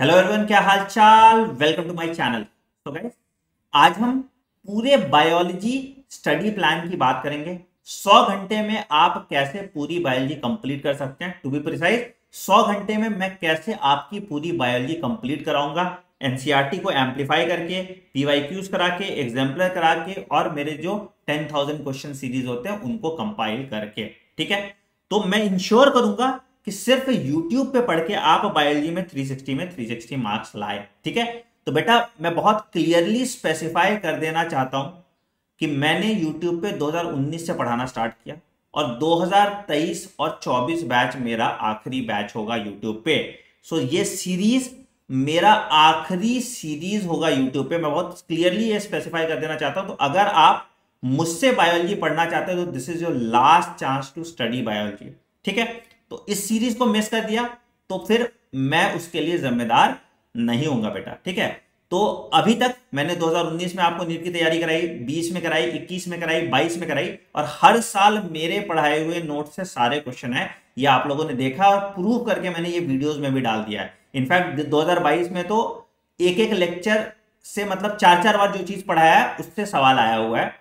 Hello everyone, क्या हाल चाल। Welcome to my channel. तो गाइस, आज हम पूरे बायोलॉजी स्टडी प्लान की बात करेंगे। 100 घंटे में आप कैसे पूरी बायोलॉजी कंप्लीट कर सकते हैं। टू बी प्रिसाइज, 100 घंटे में मैं कैसे आपकी पूरी बायोलॉजी कंप्लीट कराऊंगा, एनसीईआरटी को एम्पलीफाई करके, पीवाईक्यूज करा के, एग्जाम्पलर करा के, और मेरे जो 10,000 क्वेश्चन सीरीज होते हैं उनको कंपाइल करके। ठीक है, तो मैं इंश्योर करूंगा कि सिर्फ YouTube पे पढ़ के आप बायोलॉजी में 360 मार्क्स लाए। ठीक है, तो बेटा मैं बहुत क्लियरली स्पेसिफाई कर देना चाहता हूं कि मैंने YouTube पे 2019 से पढ़ाना स्टार्ट किया और 2023 और 24 बैच मेरा आखिरी बैच होगा YouTube पे। सो ये सीरीज मेरा आखिरी सीरीज होगा YouTube पे। मैं बहुत क्लियरली ये स्पेसिफाई कर देना चाहता हूं। तो अगर आप मुझसे बायोलॉजी पढ़ना चाहते हो तो this is your last chance to study biology. ठीक है, तो इस सीरीज को मिस कर दिया तो फिर मैं उसके लिए जिम्मेदार नहीं होऊंगा बेटा। ठीक है, तो अभी तक मैंने 2019 में आपको नीट की तैयारी कराई, 20 में कराई, 21 में कराई, 22 में कराई, और हर साल मेरे पढ़ाए हुए नोट से सारे क्वेश्चन है। ये आप लोगों ने देखा और प्रूव करके मैंने ये वीडियोस में भी डाल दिया है। इनफैक्ट 2022 में तो एक एक लेक्चर से मतलब 4-4 बार जो चीज पढ़ाया है उससे सवाल आया हुआ है।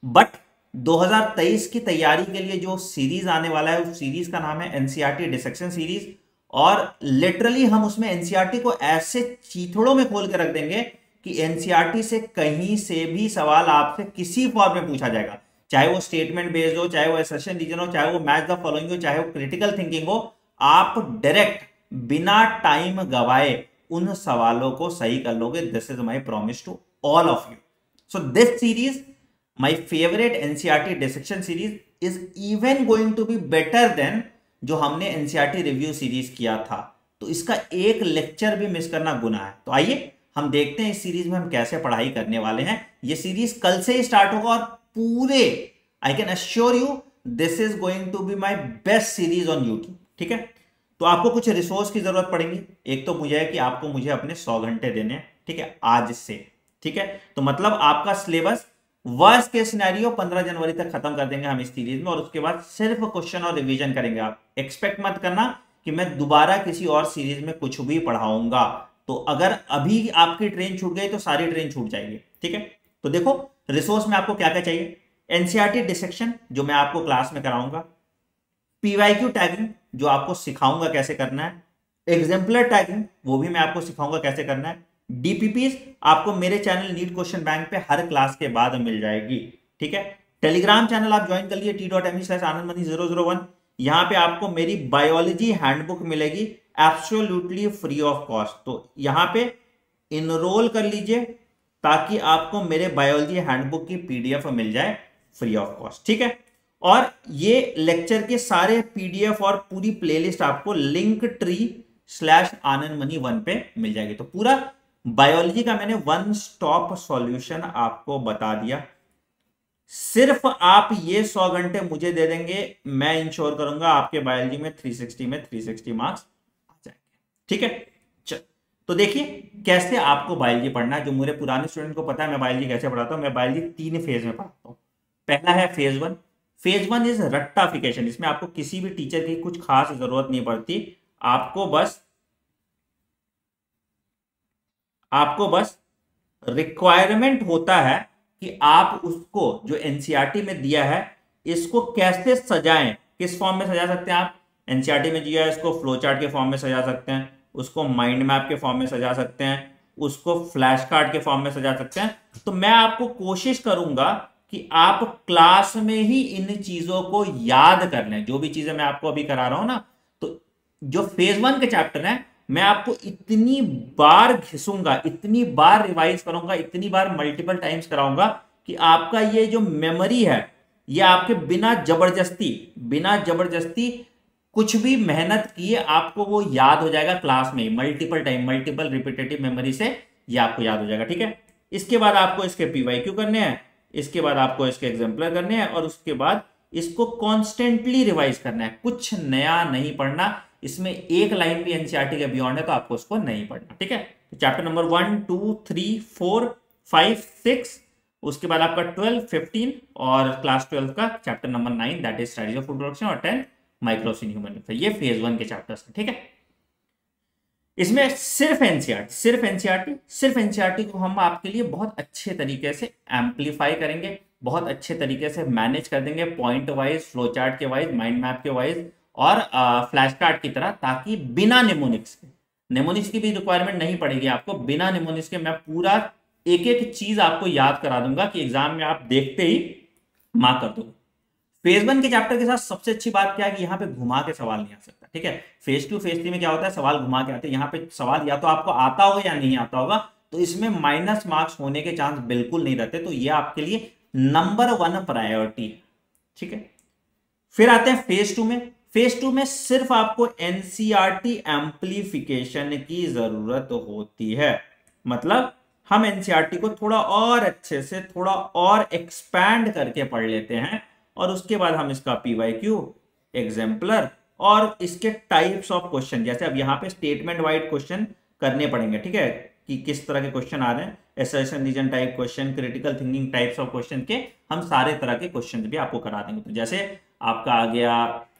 बट 2023 की तैयारी के लिए जो सीरीज आने वाला है उस सीरीज का नाम है एनसीईआरटी डिसेक्शन सीरीज, और लिटरली हम उसमें एनसीईआरटी को ऐसे चीथड़ों में खोल के रख देंगे कि एनसीईआरटी से कहीं से भी सवाल आपसे किसी फॉर्म में पूछा जाएगा, चाहे वो स्टेटमेंट बेस्ड हो, चाहे वो एसेशन रीजन हो, चाहे वो मैच द फॉलोइंग हो, चाहे वो क्रिटिकल थिंकिंग हो। आप डायरेक्ट बिना टाइम गवाए उन सवालों को सही कर लोगे। This is my promise to all of you. So this series, my favorite NCERT dissection series, is even going to be better than जो हमने NCERT रिव्यू सीरीज किया था। तो इसका एक लेक्चर भी मिस करना गुनाह है। तो आइए हम देखते हैं इस सीरीज में हम कैसे पढ़ाई करने वाले हैं। ये सीरीज कल से ही स्टार्ट होगा और पूरे, I can assure you, this is going to be my best series on YouTube. ठीक है, तो आपको कुछ रिसोर्स की जरूरत पड़ेगी। एक तो मुझे है कि आपको मुझे अपने 100 घंटे देने हैं। ठीक है, आज से। ठीक है, तो मतलब आपका सिलेबस वर्स्ट केस सिनेरियो 15 जनवरी तक खत्म कर देंगे हम इस सीरीज में, और उसके बाद सिर्फ क्वेश्चन और रिवीजन करेंगे। आप एक्सपेक्ट मत करना कि मैं दोबारा किसी और सीरीज में कुछ भी पढ़ाऊंगा। तो अगर अभी आपकी ट्रेन छूट गई तो सारी ट्रेन छूट जाएगी। ठीक है, तो देखो रिसोर्स में आपको क्या क्या चाहिए। एनसीईआरटी डिसेक्शन जो मैं आपको क्लास में कराऊंगा, पीवाईक्यू टैगिंग जो आपको सिखाऊंगा कैसे करना है, एग्जाम्पलर टैगिंग वो भी मैं आपको सिखाऊंगा कैसे करना है, डीपीपीस आपको मेरे चैनल नीट क्वेश्चन बैंक पे हर क्लास के बाद मिल जाएगी। ठीक है, टेलीग्राम चैनल आप ज्वाइन कर लिए t.me/anandmani001। यहां पे आपको मेरी बायोलॉजी हैंडबुक मिलेगी एब्सोल्युटली फ्री ऑफ कॉस्ट। तो यहां पे इनरोल कर लीजिए ताकि आपको मेरे बायोलॉजी हैंडबुक की पीडीएफ मिल जाए फ्री ऑफ कॉस्ट। ठीक है, और ये लेक्चर के सारे पीडीएफ और पूरी प्लेलिस्ट आपको linktree/anandmani1 पे मिल जाएगी। तो पूरा बायोलॉजी का मैंने वन स्टॉप सॉल्यूशन आपको बता दिया। सिर्फ आप ये 100 घंटे मुझे दे देंगे, मैं इंश्योर करूंगा आपके बायोलॉजी में 360 मार्क्स आ जाएंगे। ठीक है, चल तो देखिए कैसे आपको बायोलॉजी पढ़ना है। जो मेरे पुराने स्टूडेंट को पता है मैं बायोलॉजी कैसे पढ़ाता हूं। मैं बायोलॉजी 3 फेज में पढ़ाता हूं। पहला है फेज 1। Phase 1 is रट्टाफिकेशन। इसमें आपको किसी भी टीचर की कुछ खास जरूरत नहीं पड़ती। आपको बस रिक्वायरमेंट होता है कि आप उसको जो एनसीईआरटी में दिया है इसको कैसे सजाएं। किस फॉर्म में सजा सकते हैं आप। एनसीईआरटी में दिया है इसको फ्लो चार्ट के फॉर्म में सजा सकते हैं, उसको माइंड मैप के फॉर्म में सजा सकते हैं, उसको फ्लैश कार्ड के फॉर्म में सजा सकते हैं। तो मैं आपको कोशिश करूंगा कि आप क्लास में ही इन चीजों को याद कर लें। जो भी चीजें मैं आपको अभी करा रहा हूं ना, तो जो फेज 1 के चैप्टर हैं मैं आपको इतनी बार घिसूंगा, इतनी बार रिवाइज करूंगा, इतनी बार मल्टीपल टाइम्स कराऊंगा कि आपका ये जो मेमोरी है ये आपके बिना जबरदस्ती कुछ भी मेहनत किए आपको वो याद हो जाएगा क्लास में। Multiple time, multiple repetitive memory से ये आपको याद हो जाएगा। ठीक है, इसके बाद आपको इसके पीवाईक्यू करने हैं, इसके बाद आपको इसके एग्जाम्पलर करने हैं, और उसके बाद इसको कॉन्स्टेंटली रिवाइज करना है। कुछ नया नहीं पढ़ना। इसमें एक लाइन भी एनसीईआरटी के बियॉन्ड है तो आपको उसको नहीं पढ़ना। ठीक है, तो चैप्टर नंबर 1, 2, 3, 4, 5, 6, उसके बाद आपका 12, 15 और क्लास 12 का chapter number 9 that is strategy of food production, और 10 माइक्रोस इन ह्यूमन वेलफेयर। ये फेज 1 के चैप्टर्स हैं। ठीक है, इसमें सिर्फ एनसीईआरटी को हम आपके लिए बहुत अच्छे तरीके से एम्पलीफाई करेंगे, बहुत अच्छे तरीके से मैनेज कर देंगे, पॉइंट वाइज, फ्लो चार्ट के वाइज, माइंड मैप के वाइज और फ्लैश कार्ड की तरह, ताकि बिना नेमोनिक्स की भी रिक्वायरमेंट नहीं पड़ेगी आपको। बिना नेमोनिक्स के मैं पूरा एक एक चीज आपको याद करा दूंगा कि एग्जाम में आप देखते ही मार्क कर दोगे। फेज 1 के चैप्टर के साथ सबसे अच्छी बात क्या है कि यहाँ पे घुमा के सवाल नहीं आ सकता, ठीक है। फेज 2 फेज 3 में क्या होता है, सवाल घुमा के आते हैं। यहाँ पे सवाल या तो आपको आता होगा या नहीं आता होगा, तो इसमें माइनस मार्क्स होने के चांस बिल्कुल नहीं रहते। तो ये आपके लिए नंबर 1 प्रायोरिटी है, ठीक है। फिर आते हैं फेज 2 में। फेज 2 में सिर्फ आपको एनसीईआरटी एम्पलीफिकेशन की जरूरत होती है। मतलब हम एनसीईआरटी को थोड़ा और अच्छे से, थोड़ा और एक्सपैंड करके पढ़ लेते हैं और उसके बाद हम इसका पीवाईक्यू, एग्जाम्पलर और इसके टाइप्स ऑफ क्वेश्चन, जैसे अब यहाँ पे स्टेटमेंट वाइड क्वेश्चन करने पड़ेंगे, ठीक है, कि किस तरह के क्वेश्चन आ रहे हैं, assertion reason type question, critical thinking types of question के हम सारे तरह के क्वेश्चन भी आपको करा देंगे। तो जैसे आपका आ गया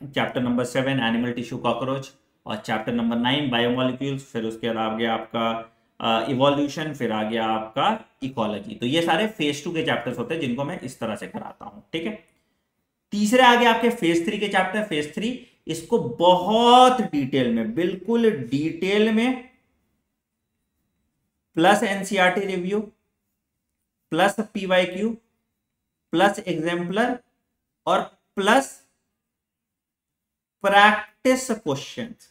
chapter number 7 animal tissue cockroach, और चैप्टर नंबर 9 बायोमोलिक्यूल्स, फिर उसके बाद आ गया आपका इवोल्यूशन, फिर आ गया आपका इकोलॉजी। तो ये सारे फेज 2 के चैप्टर्स होते हैं जिनको मैं इस तरह से कराता हूं, ठीक है। तीसरे आगे आपके फेज 3 के चैप्टर। फेज 3 इसको बहुत डिटेल में, बिल्कुल डिटेल में, plus NCERT review, plus PYQ, plus exemplar और प्लस प्रैक्टिस क्वेश्चंस,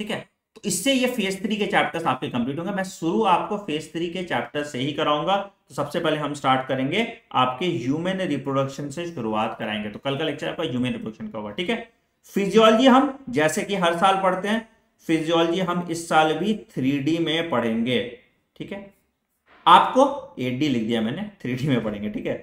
ठीक है। तो इससे ये फेज 3 के चैप्टर्स आपके कंप्लीट होंगे। मैं शुरू आपको फेज 3 के चैप्टर से ही कराऊंगा। तो सबसे पहले हम स्टार्ट करेंगे आपके ह्यूमन रिप्रोडक्शन से शुरुआत कराएंगे। तो कल का लेक्चर आपका ह्यूमन रिप्रोडक्शन का होगा, ठीक है। फिजियोलॉजी हम जैसे कि हर साल पढ़ते हैं, फिजियोलॉजी हम इस साल भी 3D में पढ़ेंगे, ठीक है। आपको 8D लिख दिया मैंने, 3D में पढ़ेंगे, ठीक है।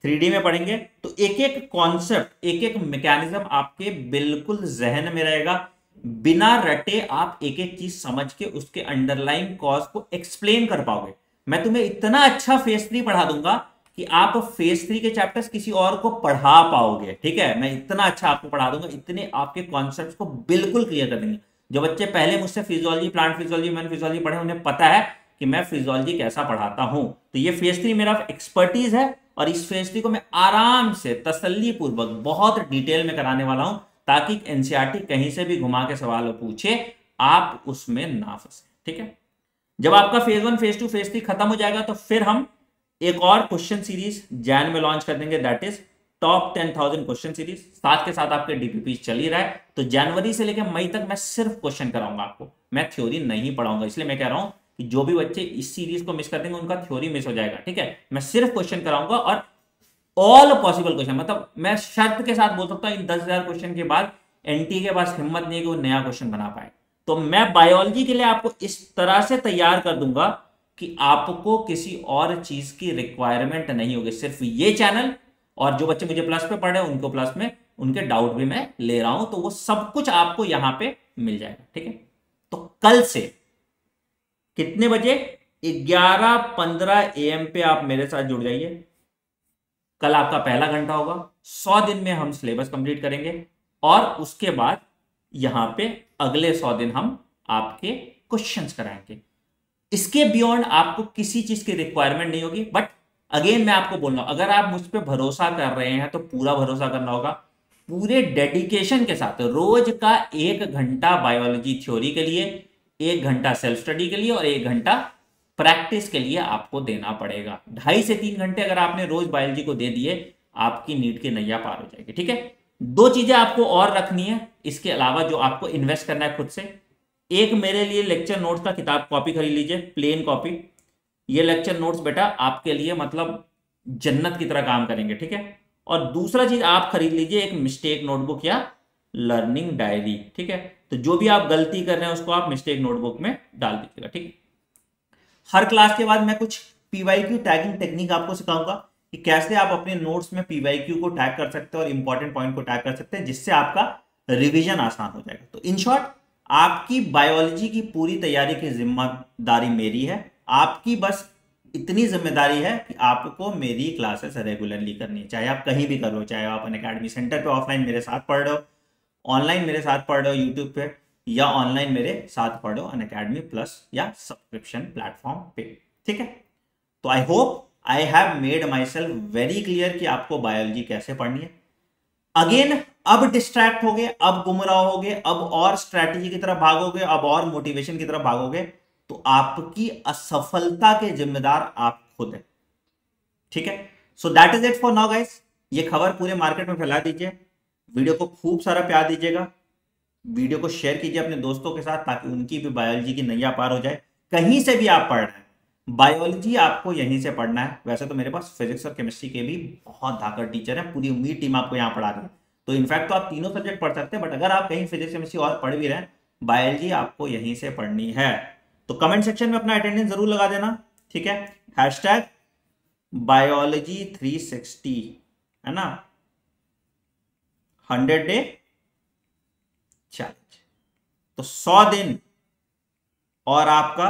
3D में पढ़ेंगे तो एक एक कॉन्सेप्ट, एक एक मैकेनिज्म आपके बिल्कुल जहन में रहेगा। बिना रटे आप एक एक चीज समझ के उसके अंडरलाइन कॉज को एक्सप्लेन कर पाओगे। मैं तुम्हें इतना अच्छा फेज 3 पढ़ा दूंगा कि आप फेज 3 के चैप्टर्स किसी और को पढ़ा पाओगे, ठीक है। मैं इतना अच्छा आपको पढ़ा दूंगा, इतने आपके कॉन्सेप्ट्स को बिल्कुल क्लियर कर देंगे। जो बच्चे पहले मुझसे physiology, plant physiology, human physiology पढ़े, उन्हें पता है कि मैं फिजियोलॉजी कैसा पढ़ाता हूं। तो ये फेज 3 मेरा एक्सपर्टीज है और इस फेज 3 को मैं आराम से, तसल्ली पूर्वक, बहुत डिटेल में कराने वाला हूं, ताकि एनसीईआरटी कहीं से भी घुमा के सवाल पूछे आप उसमें ना फंसे, ठीक है। जब आपका फेज 1, फेज 2, फेज 3 खत्म हो जाएगा तो फिर हम एक और क्वेश्चन सीरीज जैन में लॉन्च कर देंगे, that is top 10,000 question series. साथ के साथ आपके डीपीपी चल ही रहा है। तो जनवरी से लेकर मई तक मैं सिर्फ क्वेश्चन कराऊंगा आपको, मैं थ्योरी नहीं पढ़ाऊंगा। इसलिए मैं कह रहा हूं कि जो भी बच्चे इस सीरीज को मिस कर देंगे उनका थ्योरी मिस हो जाएगा, ठीक है। मैं सिर्फ क्वेश्चन कराऊंगा और ऑल पॉसिबल क्वेश्चन, मतलब मैं शर्त के साथ बोल सकता हूं इन 10,000 क्वेश्चन के बाद एनटी के पास हिम्मत नहीं है कि वो नया क्वेश्चन बना पाए। तो मैं बायोलॉजी के लिए आपको इस तरह से तैयार कर दूंगा कि आपको किसी और चीज की रिक्वायरमेंट नहीं होगी। सिर्फ ये चैनल, और जो बच्चे मुझे प्लस पे पढ़े उनको प्लस में उनके डाउट भी मैं ले रहा हूं, तो वो सब कुछ आपको यहां पे मिल जाएगा, ठीक है। तो कल से कितने बजे? 11:15 AM पे आप मेरे साथ जुड़ जाइए। कल आपका पहला घंटा होगा। 100 दिन में हम सिलेबस कंप्लीट करेंगे और उसके बाद यहां पे अगले 100 दिन हम आपके क्वेश्चंस कराएंगे। इसके बियॉन्ड आपको किसी चीज की रिक्वायरमेंट नहीं होगी। बट अगेन मैं आपको बोल रहा हूं, अगर आप मुझ पर भरोसा कर रहे हैं तो पूरा भरोसा करना होगा, पूरे डेडिकेशन के साथ। रोज का 1 घंटा बायोलॉजी थ्योरी के लिए, 1 घंटा सेल्फ स्टडी के लिए और 1 घंटा प्रैक्टिस के लिए आपको देना पड़ेगा। 2.5 से 3 घंटे अगर आपने रोज बायोलॉजी को दे दिए, आपकी नीट की नैया पार हो जाएगी, ठीक है। 2 चीजें आपको और रखनी है इसके अलावा जो आपको इन्वेस्ट करना है खुद से। एक, मेरे लिए लेक्चर नोट्स का किताब कॉपी खरीद लीजिए, प्लेन कॉपी। ये लेक्चर नोट्स बेटा आपके लिए मतलब जन्नत की तरह काम करेंगे, ठीक है। और दूसरा चीज आप खरीद लीजिए एक मिस्टेक नोटबुक या लर्निंग डायरी, ठीक है। तो जो भी आप गलती कर रहे हैं उसको आप मिस्टेक नोटबुक में डाल दीजिएगा, ठीक है। हर क्लास के बाद मैं कुछ पीवाईक्यू टैगिंग टेक्निक आपको सिखाऊंगा कि कैसे आप अपने नोट्स में पीवाईक्यू को टैग कर सकते हैं और इंपॉर्टेंट पॉइंट को टैग कर सकते हैं, जिससे आपका रिवीजन आसान हो जाएगा। तो इन शॉर्ट, आपकी बायोलॉजी की पूरी तैयारी की जिम्मेदारी मेरी है। आपकी बस इतनी जिम्मेदारी है कि आपको मेरी क्लासेस रेगुलरली करनी है, चाहे आप कहीं भी कर लो, चाहे आप अनअकैडमी सेंटर पे ऑफलाइन मेरे साथ पढ़ रहे हो, ऑनलाइन मेरे साथ पढ़ रहे हो यूट्यूब पे, या ऑनलाइन मेरे साथ पढ़ो अनअकैडमी प्लस या सब्सक्रिप्शन प्लेटफॉर्म पे। ठीक है, तो I hope I have made my self very clear कि आपको बायोलॉजी कैसे पढ़नी है। अगेन अब डिस्ट्रैक्ट हो गए, अब गुमराह हो गए, अब और स्ट्रैटेजी की तरफ भागोगे, अब और मोटिवेशन की तरफ भागोगे, तो आपकी असफलता के जिम्मेदार आप खुद हैं। ठीक है, so that is it for now guys. ये खबर पूरे मार्केट में फैला दीजिए, वीडियो को खूब सारा प्यार दीजिएगा, वीडियो को शेयर कीजिए अपने दोस्तों के साथ ताकि उनकी भी बायोलॉजी की नैया पार हो जाए। कहीं से भी आप पढ़ रहे हैं, बायोलॉजी आपको यहीं से पढ़ना है। वैसे तो मेरे पास फिजिक्स और केमिस्ट्री के भी बहुत धाकड़ टीचर हैं, पूरी उम्मीद टीम आपको यहाँ पढ़ा रही है, तो इनफैक्ट तो आप तीनों सब्जेक्ट पढ़ सकते हैं। बट अगर आप कहीं फिजिक्स केमिस्ट्री और पढ़ भी रहे हैं, बायोलॉजी आपको यहीं से पढ़नी है। तो कमेंट सेक्शन में अपना अटेंडेंस जरूर लगा देना। ठीक है, हैशटैग बायोलॉजी 360 है ना, 100 डे चैलेंज। तो 100 दिन और आपका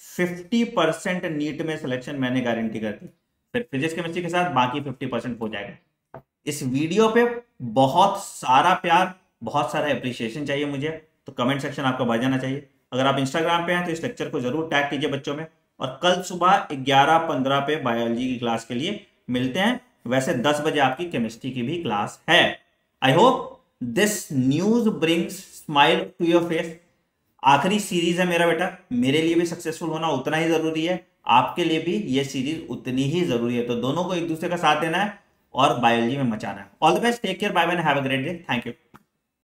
50% नीट में सिलेक्शन मैंने गारंटी कर दी। फिर फिजिक्स केमिस्ट्री के साथ बाकी 50% हो जाएगा। इस वीडियो पे बहुत सारा प्यार, बहुत सारा एप्रिसिएशन चाहिए मुझे, तो कमेंट सेक्शन आपका बढ़ जाना चाहिए। अगर आप इंस्टाग्राम पे हैं तो इस लेक्चर को जरूर टैग कीजिए बच्चों में। और कल सुबह 11:15 पे बायोलॉजी की क्लास के लिए मिलते हैं। वैसे 10 बजे आपकी केमिस्ट्री की भी क्लास है। I hope this news brings smile to your face. आखिरी सीरीज है मेरा बेटा, मेरे लिए भी सक्सेसफुल होना उतना ही जरूरी है, आपके लिए भी ये सीरीज उतनी ही जरूरी है। तो दोनों को एक दूसरे का साथ देना है और बायोलॉजी में मचाना है। All the best, take care, bye bye, have a great day, thank you.